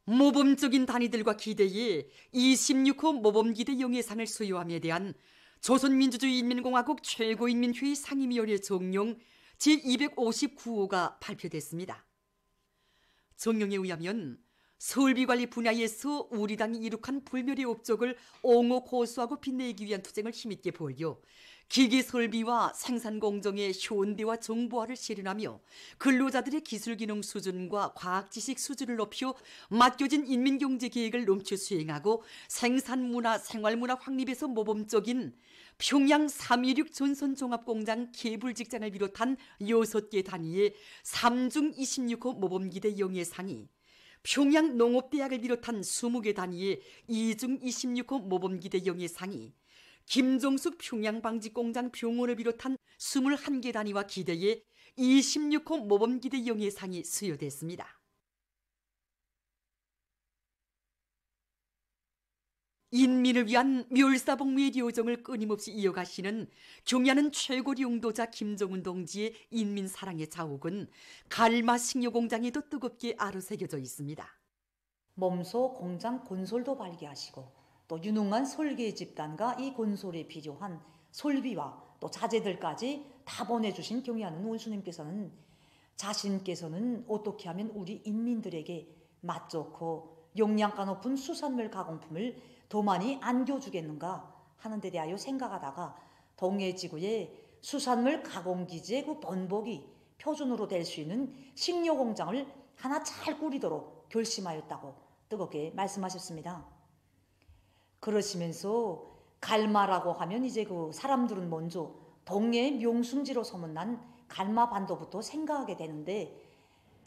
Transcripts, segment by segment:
모범적인 단위들과 기대에 26호 모범기대 영예상을 수여함에 대한 조선민주주의인민공화국 최고인민회의 상임위원회 정령 제259호가 발표됐습니다. 정령에 의하면 설비관리 분야에서 우리 당이 이룩한 불멸의 업적을 옹호 고수하고 빛내기 위한 투쟁을 힘있게 벌여 기계 설비와 생산 공정의 현대화 정보화를 실현하며 근로자들의 기술 기능 수준과 과학 지식 수준을 높여 맡겨진 인민경제 계획을 넘쳐 수행하고 생산 문화, 생활 문화 확립에서 모범적인 평양 316 전선종합공장 케이블 직장을 비롯한 6개 단위의 3중 26호 모범기대 영예상이 평양 농업대학을 비롯한 20개 단위의 2중 26호 모범기대 영예상이 김종숙 평양방직공장 병원을 비롯한 21개 단위와 기대에 26호 모범기대 영예상이 수여됐습니다. 인민을 위한 멸사복무의 요정을 끊임없이 이어가시는 경야는 최고리 용도자 김정은 동지의 인민사랑의 자욱은 갈마식료공장에도 뜨겁게 아로새겨져 있습니다. 몸소 공장 곤솔도 발기하시고 또 유능한 설계 집단과 이 곤솔에 필요한 설비와 또 자재들까지 다 보내주신 경야는 원수님께서는 자신께서는 어떻게 하면 우리 인민들에게 맛 좋고 영양가 높은 수산물 가공품을 더 많이 안겨주겠는가 하는 데 대하여 생각하다가 동해지구에 수산물 가공기지의 그 번복이 표준으로 될 수 있는 식료공장을 하나 잘 꾸리도록 결심하였다고 뜨겁게 말씀하셨습니다. 그러시면서 갈마라고 하면 이제 그 사람들은 먼저 동해의 명승지로 소문난 갈마반도부터 생각하게 되는데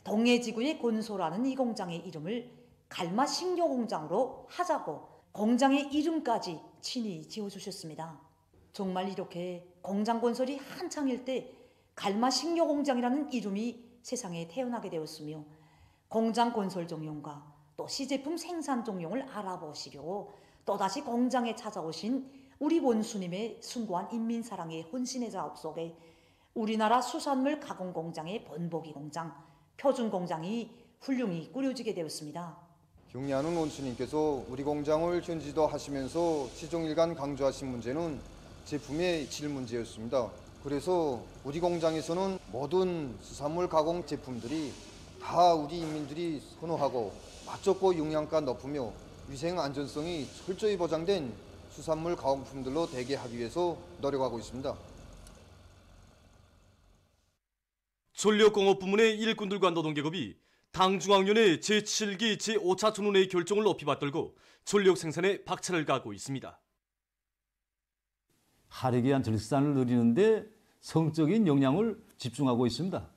동해지구의 곤소라는 이 공장의 이름을 갈마식료공장으로 하자고 공장의 이름까지 친히 지어주셨습니다. 정말 이렇게 공장 건설이 한창일 때 갈마식료공장이라는 이름이 세상에 태어나게 되었으며 공장 건설 종용과 또 시제품 생산 종용을 알아보시려고 또다시 공장에 찾아오신 우리 원수님의 숭고한 인민사랑의 헌신의 자업 속에 우리나라 수산물 가공공장의 번복이 공장, 표준공장이 훌륭히 꾸려지게 되었습니다. 경야는 원수님께서 우리 공장을 현지도 하시면서 시종일관 강조하신 문제는 제품의 질 문제였습니다. 그래서 우리 공장에서는 모든 수산물 가공 제품들이 다 우리 인민들이 선호하고 맛 좋고 영양가 높으며 위생 안전성이 철저히 보장된 수산물 가공품들로 대개하기 위해서 노력하고 있습니다. 전력공업 부문의 일꾼들과 노동계급이 당중앙위원회 제7기 제5차 전원회의 결정을 높이 받들고 전력 생산에 박차를 가하고 있습니다. 하락에 대한 전력생산을 늘리는데 성적인 역량을 집중하고 있습니다.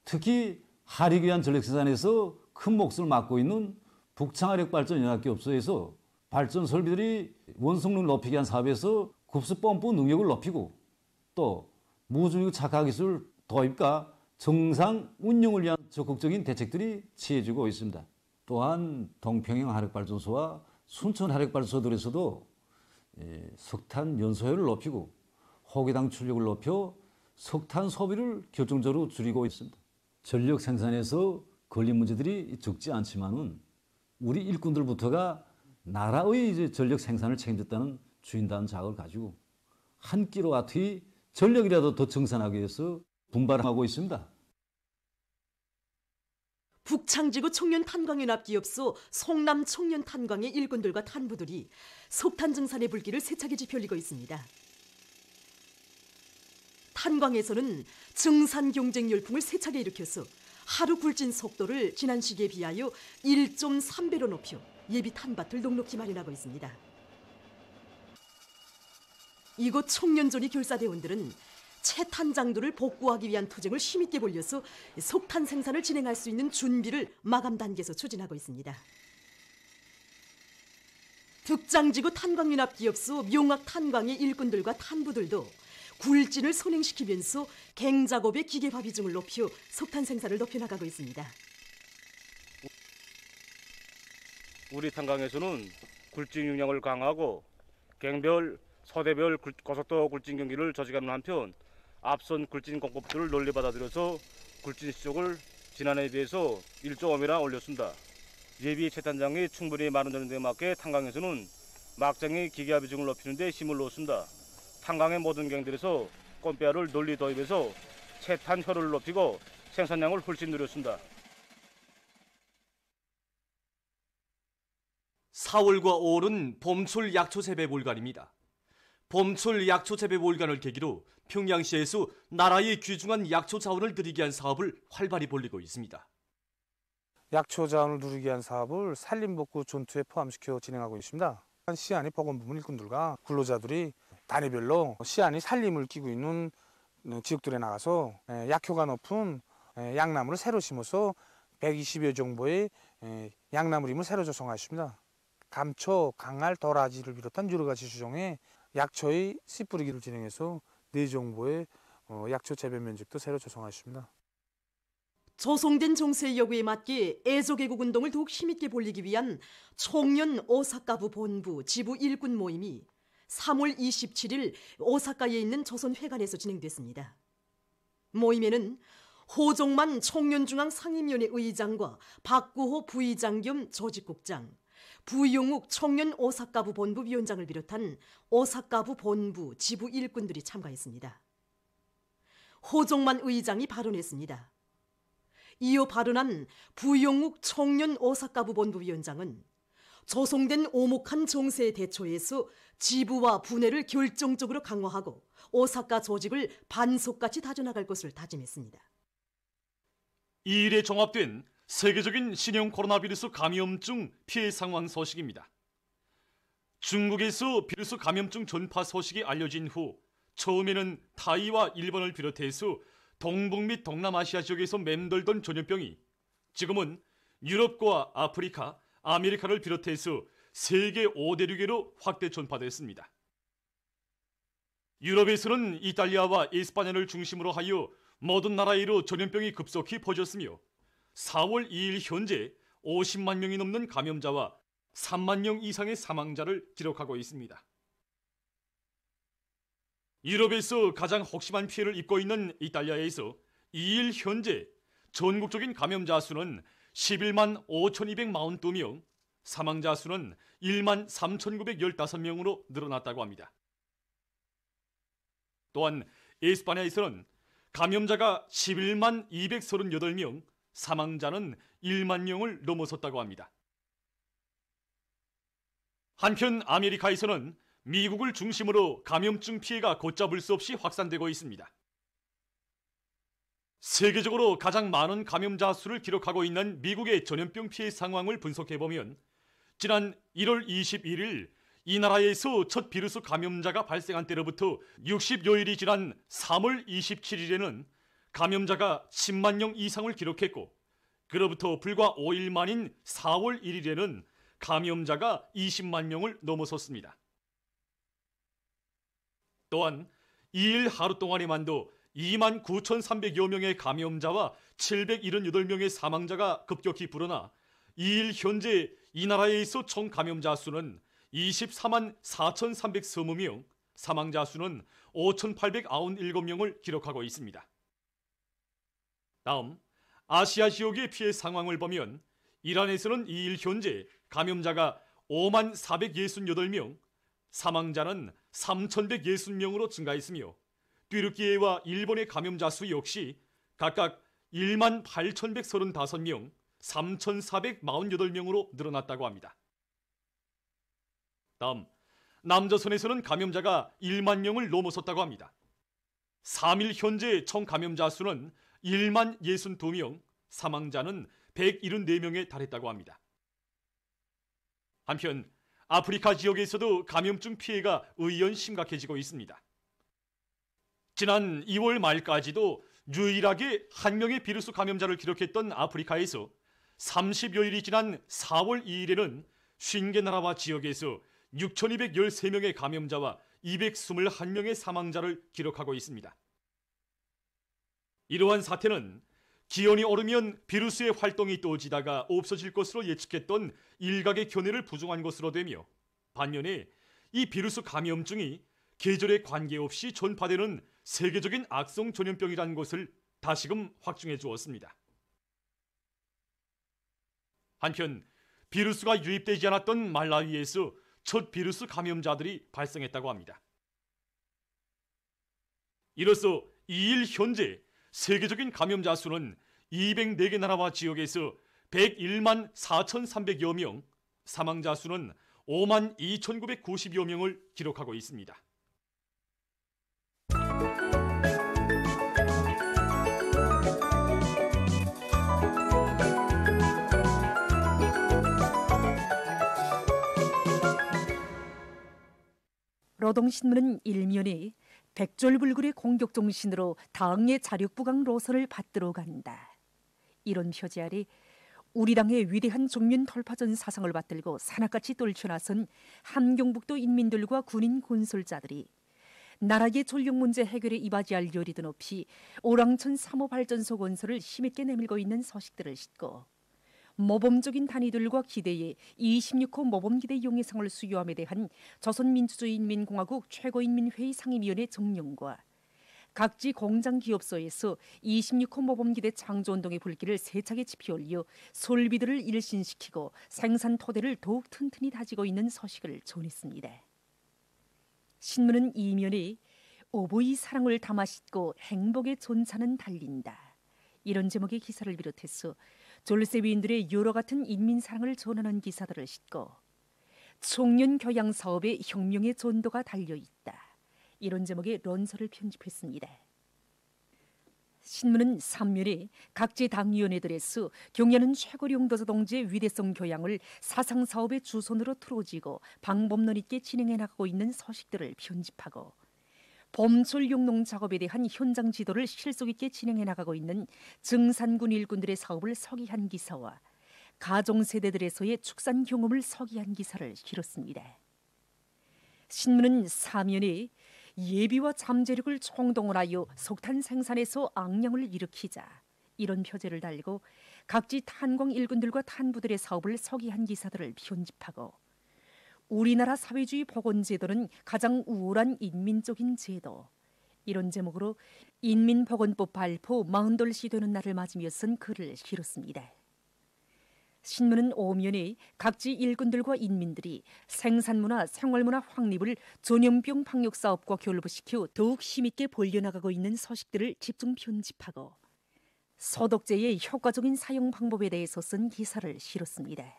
특히 하락에 대한 전력생산에서 큰 몫을 맡고 있는 북창화력발전연합기업소에서 발전 설비들이 원성능을 높이기 위한 사업에서 급수 펌프 능력을 높이고 또 무중력 착화기술 도입과 정상 운영을 위한 적극적인 대책들이 취해지고 있습니다. 또한 동평양 화력발전소와 순천 화력발전소들에서도 석탄 연소율을 높이고 호기당 출력을 높여 석탄 소비를 결정적으로 줄이고 있습니다. 전력 생산에서 걸린 문제들이 적지 않지만은 우리 일꾼들부터가 나라의 이제 전력 생산을 책임졌다는 주인다운 자각을 가지고 한 킬로와트의 전력이라도 더 정산하기 위해서 분발하고 있습니다. 북창지구 청년탄광연합기업소 송남 청년탄광의 일꾼들과 탄부들이 석탄 증산의 불길을 세차게 지펴올리고 있습니다. 탄광에서는 증산 경쟁 열풍을 세차게 일으켜서 하루 굴진 속도를 지난 시기에 비하여 1.3배로 높여 예비 탄밭을 넉넉히 마련하고 있습니다. 이곳 청년전이 결사대원들은 채탄장도를 복구하기 위한 투쟁을 힘있게 벌려서 석탄 생산을 진행할 수 있는 준비를 마감 단계에서 추진하고 있습니다. 득장지구 탄광연합기업소 명확탄광의 일꾼들과 탄부들도 굴진을 선행시키면서 갱작업의 기계화 비중을 높여 석탄 생산을 높여나가고 있습니다. 우리 탄광에서는 굴진 역량을 강화하고 갱별, 서대별 고속도 굴진 경기를 조직하는 한편 앞선 굴진 공급들을 널리 받아들여서 굴진 시속을 지난해에 비해서 1.5배나 올렸습니다. 예비 채탄장이 충분히 마련되는 데 맞게 탄광에서는 막장의 기계화 비중을 높이는 데 힘을 놓습니다. 탄광의 모든 갱들에서 꼼빼아를 널리 도입해서 채탄 효율을 높이고 생산량을 훨씬 늘렸습니다. 4월과 5월은 봄철 약초 재배 몰간입니다. 봄철 약초 재배 몰간을 계기로 평양시에서 나라의 귀중한 약초 자원을 누리게 한 사업을 활발히 벌이고 있습니다. 약초 자원을 누리게 한 사업을 산림복구 전투에 포함시켜 진행하고 있습니다. 시안이 보건부문 일꾼들과 근로자들이 단위별로 시안이 산림을 끼고 있는 지역들에 나가서 약효가 높은 약나무를 새로 심어서 120여 정보의 약나무림을 새로 조성하였습니다. 감초, 강알, 도라지를 비롯한 여러 가지 주종의 약초의 씨 뿌리기를 진행해서 4정보의 약초 재배 면적도 새로 조성하였습니다. 조성된 정세의 요구에 맞게 애조개국 운동을 더욱 힘있게 벌리기 위한 청년 오사카부 본부 지부 일꾼 모임이 3월 27일 오사카에 있는 조선회관에서 진행됐습니다. 모임에는 호종만 청년중앙 상임위원회 의장과 박구호 부의장 겸 조직국장, 부용욱 청년 오사카부 본부 위원장을 비롯한 오사카부 본부 지부 일꾼들이 참가했습니다. 호종만 의장이 발언했습니다. 이어 발언한 부용욱 청년 오사카부 본부 위원장은 조성된 오목한 정세에 대처해서 지부와 분해를 결정적으로 강화하고 오사카 조직을 반석같이 다져나갈 것을 다짐했습니다. 이 일에 종합된 세계적인 신형 코로나 비루스 감염증 피해 상황 소식입니다. 중국에서 비루스 감염증 전파 소식이 알려진 후 처음에는 타이와 일본을 비롯해서 동북 및 동남아시아 지역에서 맴돌던 전염병이 지금은 유럽과 아프리카, 아메리카를 비롯해서 세계 5대륙으로 확대 전파됐습니다. 유럽에서는 이탈리아와 이스파냐를 중심으로 하여 모든 나라로 전염병이 급속히 퍼졌으며 4월 2일 현재 50만 명이 넘는 감염자와 3만 명 이상의 사망자를 기록하고 있습니다. 유럽에서 가장 혹심한 피해를 입고 있는 이탈리아에서 2일 현재 전국적인 감염자 수는 11만 5,242명, 사망자 수는 1만 3,915명으로 늘어났다고 합니다. 또한 에스파냐에서는 감염자가 11만 238명, 사망자는 1만 명을 넘어섰다고 합니다. 한편 아메리카에서는 미국을 중심으로 감염증 피해가 걷잡을 수 없이 확산되고 있습니다. 세계적으로 가장 많은 감염자 수를 기록하고 있는 미국의 전염병 피해 상황을 분석해보면 지난 1월 21일 이 나라에서 첫 비루스 감염자가 발생한 때로부터 60여일이 지난 3월 27일에는 감염자가 10만 명 이상을 기록했고 그로부터 불과 5일 만인 4월 1일에는 감염자가 20만 명을 넘어섰습니다. 또한 2일 하루 동안에만도 2만 9,300여 명의 감염자와 778명의 사망자가 급격히 불어나 2일 현재 이 나라에서 총 감염자 수는 24만 4,320명, 사망자 수는 5,897명을 기록하고 있습니다. 다음 아시아 지역의 피해 상황을 보면 이란에서는 2일 현재 감염자가 5만 468명, 사망자는 3,160명으로 증가했으며 튀르키예와 일본의 감염자 수 역시 각각 1만 8,135명, 3,448명으로 늘어났다고 합니다. 다음 남조선에서는 감염자가 1만 명을 넘어섰다고 합니다. 3일 현재 총 감염자 수는 1만 62명, 사망자는 174명에 달했다고 합니다. 한편 아프리카 지역에서도 감염증 피해가 의연 심각해지고 있습니다. 지난 2월 말까지도 유일하게 한 명의 비루스 감염자를 기록했던 아프리카에서 30여일이 지난 4월 2일에는 50개 나라와 지역에서 6,213명의 감염자와 221명의 사망자를 기록하고 있습니다. 이러한 사태는 기온이 오르면 비루스의 활동이 또지다가 없어질 것으로 예측했던 일각의 견해를 부정한 것으로 되며 반면에 이 비루스 감염증이 계절에 관계없이 전파되는 세계적인 악성 전염병이라는 것을 다시금 확증해 주었습니다. 한편 비루스가 유입되지 않았던 말라위에서 첫 비루스 감염자들이 발생했다고 합니다. 이로써 이일 현재 세계적인 감염자 수는 204개 나라와 지역에서 101만 4,300여 명, 사망자 수는 5만 2,990여 명을 기록하고 있습니다. 노동신문은 일면에 백졸불굴의 공격 정신으로 당의 자력부강 노선을 받들어 간다. 이런 표제 아래 우리 당의 위대한 종면 돌파전 사상을 받들고 산악같이 떨쳐나선 함경북도 인민들과 군인 군솔자들이 나라의 전력 문제 해결에 이바지할 열의도 높이 오랑천 3호 발전소 건설을 힘있게 내밀고 있는 소식들을 싣고 모범적인 단위들과 기대에 26호 모범기대 용해상을 수여함에 대한 조선민주주의인민공화국 최고인민회의 상임위원회 정령과 각지 공장기업소에서 26호 모범기대 창조운동의 불길을 세차게 지피올려 솔비들을 일신시키고 생산 토대를 더욱 튼튼히 다지고 있는 소식을 전했습니다. 신문은 이면에 오보이 사랑을 담아 싣고 행복의 존차는 달린다. 이런 제목의 기사를 비롯해서 졸세위인들의 여러 같은 인민사랑을 전하는 기사들을 싣고 청년 교양 사업에 혁명의 전도가 달려있다. 이런 제목의 론서를 편집했습니다. 신문은 3면에 각지 당위원회들에서 경연은 최고령도자 동지의 위대성 교양을 사상사업의 주선으로 틀어지고 방법론 있게 진행해 나가고 있는 소식들을 편집하고 봄철 용농 작업에 대한 현장 지도를 실속 있게 진행해 나가고 있는 증산군 일꾼들의 사업을 서기한 기사와 가정세대들에서의 축산 경험을 서기한 기사를 실었습니다. 신문은 사면에 예비와 잠재력을 총동원하여 석탄 생산에서 악량을 일으키자 이런 표제를 달고 각지 탄광 일꾼들과 탄부들의 사업을 서기한 기사들을 편집하고 우리나라 사회주의 복원제도는 가장 우월한 인민적인 제도 이런 제목으로 인민복원법 발표 40돌시 되는 날을 맞으며 쓴 글을 실었습니다. 신문은 오면에 각지 일꾼들과 인민들이 생산문화, 생활문화 확립을 전염병 방역사업과 결부시켜 더욱 힘있게 벌려나가고 있는 소식들을 집중 편집하고 소독제의 효과적인 사용 방법에 대해서 쓴 기사를 실었습니다.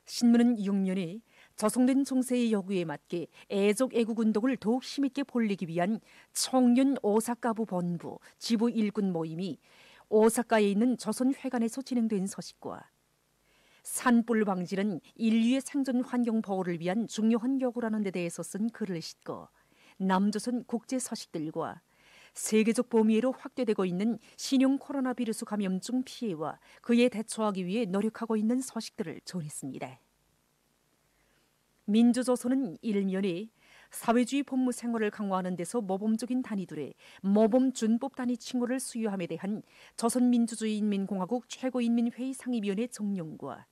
신문은 6년에 조성된 정세의 요구에 맞게 애족 애국운동을 더욱 힘있게 벌리기 위한 청년 오사카부 본부 지부 일꾼 모임이 오사카에 있는 조선회관에서 진행된 소식과 산불 방지는 인류의 생존 환경 보호를 위한 중요한 요구라는 데 대해서 쓴 글을 싣고 남조선 국제 소식들과 세계적 범위로 확대되고 있는 신형 코로나 바이러스 감염증 피해와 그에 대처하기 위해 노력하고 있는 소식들을 전했습니다. 민주조선은 일면에 사회주의 법무 생활을 강화하는 데서 모범적인 단위들의 모범준법 단위 칭호를 수여함에 대한 조선민주주의인민공화국 최고인민회의 상임위원회 정령과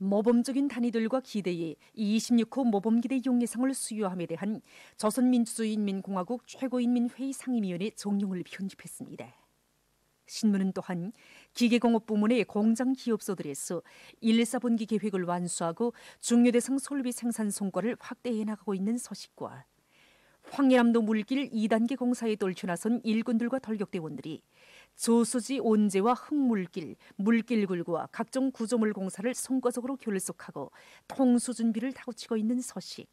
모범적인 단위들과 기대에 26호 모범기대 용예상을 수여함에 대한 조선민주주의인민공화국 최고인민회의 상임위원회 정령을 편집했습니다. 신문은 또한 기계공업 부문의 공장 기업소들에서 1, 4분기 계획을 완수하고 중요대상 설비 생산 성과를 확대해 나가고 있는 소식과 황해남도 물길 2단계 공사에 떨쳐나선 일꾼들과 돌격대원들이 저수지 온재와 흙물길, 물길굴과 각종 구조물 공사를 성과적으로 결속하고 통수 준비를 다구치고 있는 소식,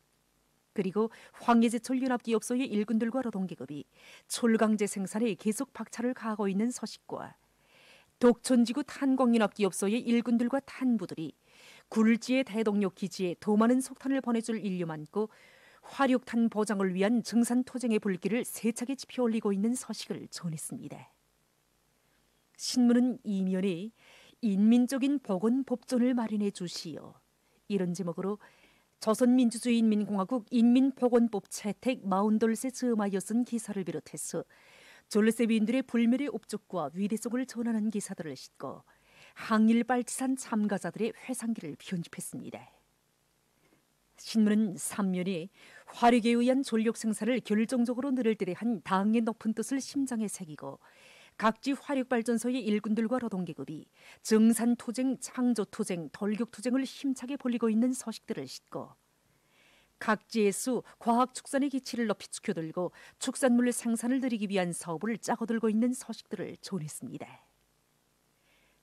그리고 황해제철 연합기업소의 일꾼들과 노동계급이 철강제 생산에 계속 박차를 가하고 있는 소식과 독천지구 탄광연합기업소의 일꾼들과 탄부들이 굴지의 대동력 기지에 더 많은 석탄을 보내줄 인류 많고 화력탄 보장을 위한 증산토쟁의 불길을 세차게 지펴올리고 있는 소식을 전했습니다. 신문은 이면에 인민적인 복원법전을 마련해 주시오 이런 제목으로 조선민주주의인민공화국 인민복원법 채택 40돌세 즈음하여 쓴 기사를 비롯해서 졸세비인들의 불멸의 업적과 위대성을 전하는 기사들을 싣고 항일 빨치산 참가자들의 회상기를 편집했습니다. 신문은 3면에 화력에 의한 전력 생산을 결정적으로 늘릴 때 대한 당의 높은 뜻을 심장에 새기고 각지 화력발전소의 일꾼들과 노동계급이 증산투쟁, 창조투쟁, 돌격투쟁을 힘차게 벌이고 있는 소식들을 싣고 각지에서 과학축산의 기치를 높이 축혀들고 축산물 생산을 늘리기 위한 사업을 짜고들고 있는 소식들을 전했습니다.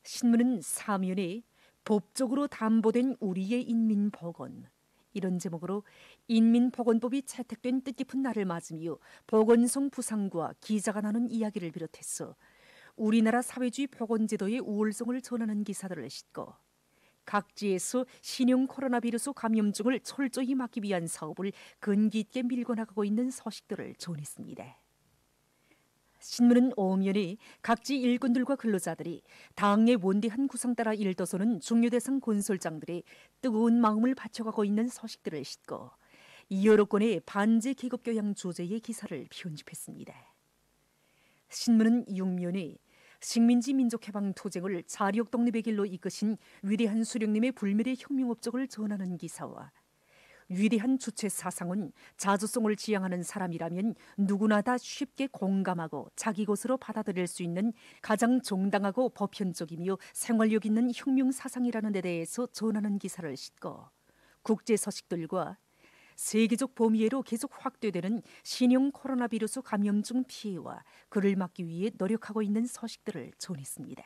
신문은 사면에 법적으로 담보된 우리의 인민보건, 이런 제목으로 인민보건법이 채택된 뜻깊은 날을 맞으며 보건성 부상과 기자가 나눈 이야기를 비롯해서 우리나라 사회주의 보건제도의 우월성을 전하는 기사들을 싣고 각지에서 신형 코로나 비루스 감염증을 철저히 막기 위한 사업을 근기 있게 밀고 나가고 있는 소식들을 전했습니다. 신문은 오면에 각지 일꾼들과 근로자들이 당의 원대한 구상 따라 일도서는 중요대상 건설장들의 뜨거운 마음을 바쳐가고 있는 소식들을 싣고 여러 건의 반제 계급교양 주제의 기사를 편집했습니다. 신문은 6면에 식민지 민족해방 투쟁을 자력 독립의 길로 이끄신 위대한 수령님의 불멸의 혁명 업적을 전하는 기사와 위대한 주체 사상은 자주성을 지향하는 사람이라면 누구나 다 쉽게 공감하고 자기 것으로 받아들일 수 있는 가장 정당하고 보편적이며 생활력 있는 혁명 사상이라는 데 대해서 전하는 기사를 싣고 국제 소식들과 세계적 범위로 계속 확대되는 신형 코로나 비루스 감염증 피해와 그를 막기 위해 노력하고 있는 소식들을 전했습니다.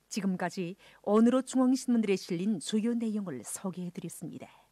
지금까지 오늘의 중앙신문들에 실린 주요 내용을 소개해드렸습니다.